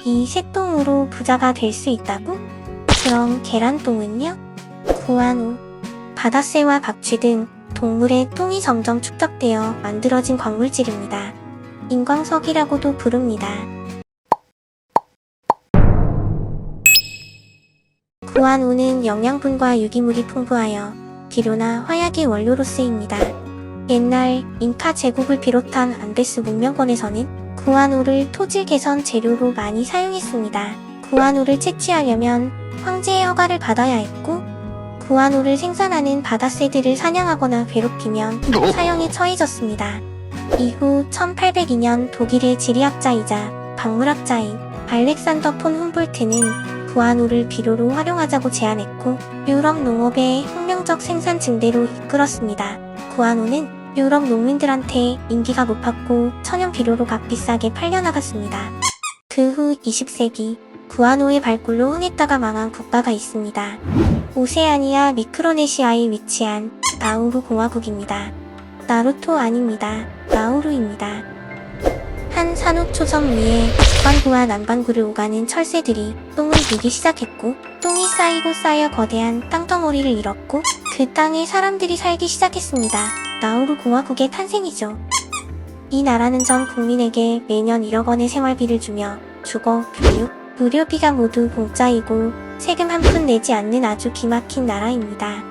이 새똥으로 부자가 될 수 있다고? 그럼 계란똥은요? 구한우. 바다새와 박쥐 등 동물의 똥이 점점 축적되어 만들어진 광물질입니다. 인광석이라고도 부릅니다. 구한우는 영양분과 유기물이 풍부하여 비료나 화약의 원료로 쓰입니다. 옛날 잉카 제국을 비롯한 안데스 문명권에서는 구한우를 토질 개선 재료로 많이 사용했습니다. 구한우를 채취하려면 황제의 허가를 받아야 했고, 구한우를 생산하는 바다새들을 사냥하거나 괴롭히면 사형에 처해졌습니다. 이후 1802년 독일의 지리학자이자 박물학자인 알렉산더 폰 훔볼트는 구한우를 비료로 활용하자고 제안했고, 유럽 농업의 혁명적 생산 증대로 이끌었습니다. 구한우는 유럽 농민들한테 인기가 높았고 천연 비료로 값비싸게 팔려나갔습니다. 그 후 20세기 구한우의 발굴로 흥했다가 망한 국가가 있습니다. 오세아니아 미크로네시아에 위치한 나우루 공화국입니다. 나루토 아닙니다. 나우루입니다. 한 산호초섬 위에 북반구와 남반구를 오가는 철새들이 똥을 누기 시작했고, 똥이 쌓이고 쌓여 거대한 땅덩어리를 이뤘고, 그 땅에 사람들이 살기 시작했습니다. 나우루 공화국의 탄생이죠. 이 나라는 전 국민에게 매년 1억 원의 생활비를 주며 주거, 교육, 의료비가 모두 공짜이고 세금 한 푼 내지 않는 아주 기막힌 나라입니다.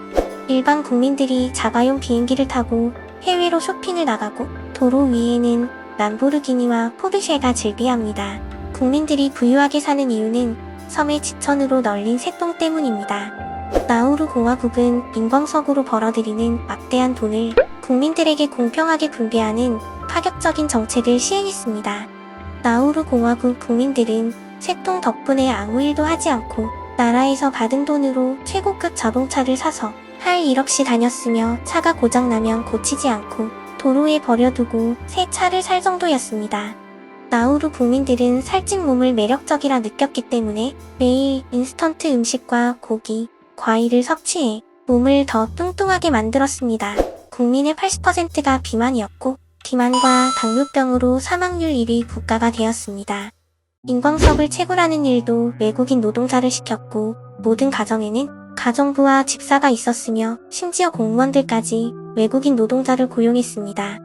일반 국민들이 자가용 비행기를 타고 해외로 쇼핑을 나가고, 도로 위에는 람보르기니와 포르쉐가 즐비합니다. 국민들이 부유하게 사는 이유는 섬의 지천으로 널린 새똥 때문입니다. 나우루 공화국은 인광석으로 벌어들이는 막대한 돈을 국민들에게 공평하게 분배하는 파격적인 정책을 시행했습니다. 나우루 공화국 국민들은 새똥 덕분에 아무 일도 하지 않고 나라에서 받은 돈으로 최고급 자동차를 사서 할 일 없이 다녔으며, 차가 고장나면 고치지 않고 도로에 버려두고 새 차를 살 정도였습니다. 나우루 국민들은 살찐 몸을 매력적이라 느꼈기 때문에 매일 인스턴트 음식과 고기, 과일을 섭취해 몸을 더 뚱뚱하게 만들었습니다. 국민의 80%가 비만이었고, 비만과 당뇨병으로 사망률 1위 국가가 되었습니다. 인광석을 채굴하는 일도 외국인 노동자를 시켰고, 모든 가정에는 가정부와 집사가 있었으며 심지어 공무원들까지 외국인 노동자를 고용했습니다.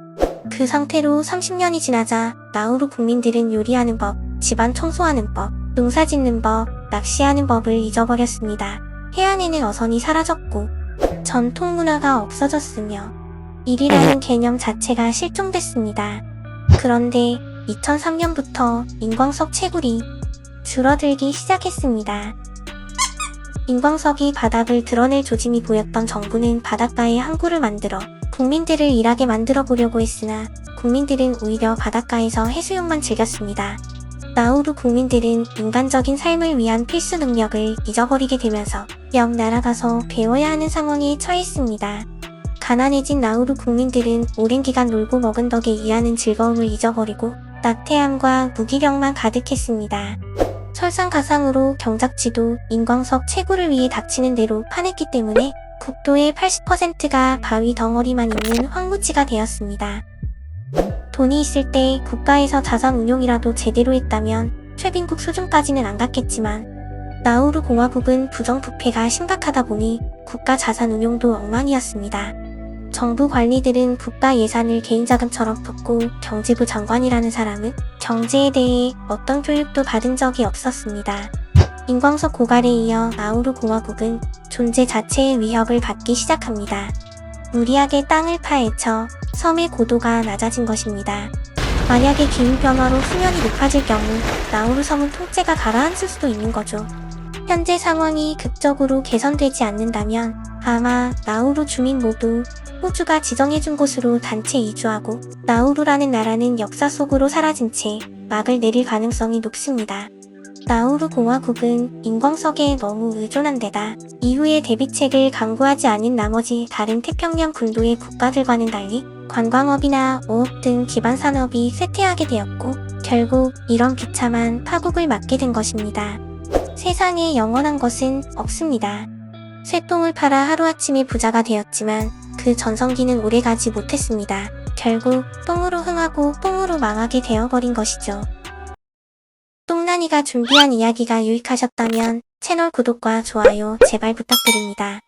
그 상태로 30년이 지나자 나우루 국민들은 요리하는 법, 집안 청소하는 법, 농사 짓는 법, 낚시하는 법을 잊어버렸습니다. 해안에는 어선이 사라졌고 전통 문화가 없어졌으며 일이라는 개념 자체가 실종됐습니다. 그런데 2003년부터 인광석 채굴이 줄어들기 시작했습니다. 인광석이 바닥을 드러낼 조짐이 보였던 정부는 바닷가에 항구를 만들어 국민들을 일하게 만들어 보려고 했으나 국민들은 오히려 바닷가에서 해수욕만 즐겼습니다. 나우루 국민들은 인간적인 삶을 위한 필수 능력을 잊어버리게 되면서 역 날아가서 배워야 하는 상황에 처했습니다. 가난해진 나우루 국민들은 오랜 기간 놀고 먹은 덕에 일하는 즐거움을 잊어버리고 나태함과 무기력만 가득했습니다. 설상가상으로 경작지도 인광석 채굴을 위해 닥치는 대로 파냈기 때문에 국토의 80%가 바위 덩어리만 있는 황무지가 되었습니다. 돈이 있을 때 국가에서 자산 운용이라도 제대로 했다면 최빈국 수준까지는 안 갔겠지만, 나우루 공화국은 부정부패가 심각하다 보니 국가 자산 운용도 엉망이었습니다. 정부 관리들은 국가 예산을 개인 자금처럼 붓고 경제부 장관이라는 사람은 경제에 대해 어떤 교육도 받은 적이 없었습니다. 인광석 고갈에 이어 나우루 공화국은 존재 자체의 위협을 받기 시작합니다. 무리하게 땅을 파헤쳐 섬의 고도가 낮아진 것입니다. 만약에 기후변화로 수면이 높아질 경우 나우루 섬은 통째가 가라앉을 수도 있는 거죠. 현재 상황이 극적으로 개선되지 않는다면 아마 나우루 주민 모두 호주가 지정해준 곳으로 단체 이주하고 나우루라는 나라는 역사 속으로 사라진 채 막을 내릴 가능성이 높습니다. 나우루 공화국은 인광석에 너무 의존한 데다 이후의 대비책을 강구하지 않은 나머지 다른 태평양 군도의 국가들과는 달리 관광업이나 어업 등 기반 산업이 쇠퇴하게 되었고, 결국 이런 비참한 파국을 맞게 된 것입니다. 세상에 영원한 것은 없습니다. 쇠똥을 팔아 하루아침에 부자가 되었지만 그 전성기는 오래가지 못했습니다. 결국 똥으로 흥하고 똥으로 망하게 되어버린 것이죠. 똥 승환이가 준비한 이야기가 유익하셨다면 채널 구독과 좋아요 제발 부탁드립니다.